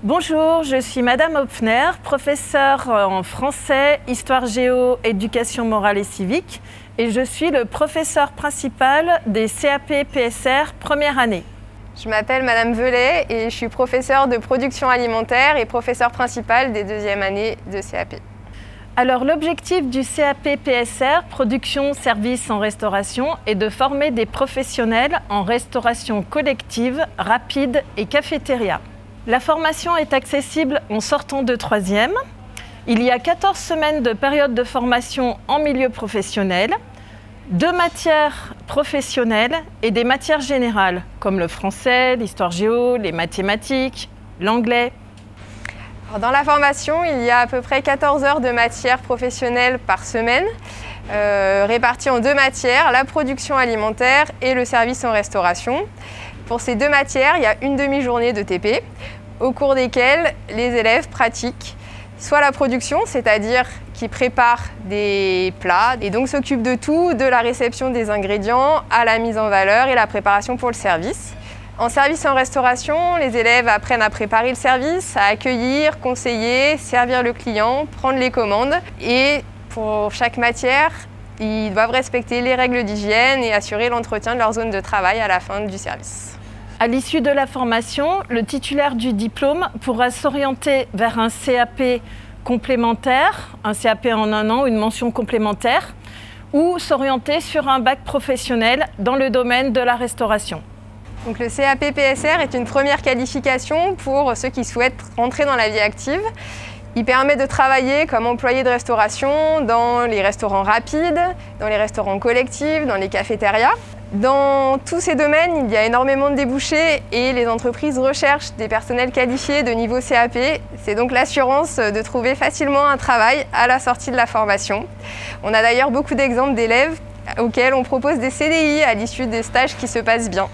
Bonjour, je suis Madame Hopfner, professeure en français, histoire géo, éducation morale et civique, et je suis le professeur principal des CAP PSR première année. Je m'appelle Madame Velay et je suis professeure de production alimentaire et professeure principale des deuxièmes années de CAP. Alors l'objectif du CAP PSR, production service en restauration, est de former des professionnels en restauration collective, rapide et cafétéria. La formation est accessible en sortant de 3e. Il y a 14 semaines de période de formation en milieu professionnel, 2 matières professionnelles et des matières générales, comme le français, l'histoire géo, les mathématiques, l'anglais. Dans la formation, il y a à peu près 14 heures de matières professionnelles par semaine, réparties en 2 matières, la production alimentaire et le service en restauration. Pour ces 2 matières, il y a une demi-journée de TP, au cours desquelles les élèves pratiquent soit la production, c'est-à-dire qui préparent des plats et donc s'occupent de tout, de la réception des ingrédients à la mise en valeur et la préparation pour le service. En service en restauration, les élèves apprennent à préparer le service, à accueillir, conseiller, servir le client, prendre les commandes. Et pour chaque matière, ils doivent respecter les règles d'hygiène et assurer l'entretien de leur zone de travail à la fin du service. À l'issue de la formation, le titulaire du diplôme pourra s'orienter vers un CAP complémentaire, un CAP en 1 an, une mention complémentaire, ou s'orienter sur un bac professionnel dans le domaine de la restauration. Donc le CAP PSR est une première qualification pour ceux qui souhaitent rentrer dans la vie active. Il permet de travailler comme employé de restauration dans les restaurants rapides, dans les restaurants collectifs, dans les cafétérias. Dans tous ces domaines, il y a énormément de débouchés et les entreprises recherchent des personnels qualifiés de niveau CAP. C'est donc l'assurance de trouver facilement un travail à la sortie de la formation. On a d'ailleurs beaucoup d'exemples d'élèves auxquels on propose des CDI à l'issue des stages qui se passent bien.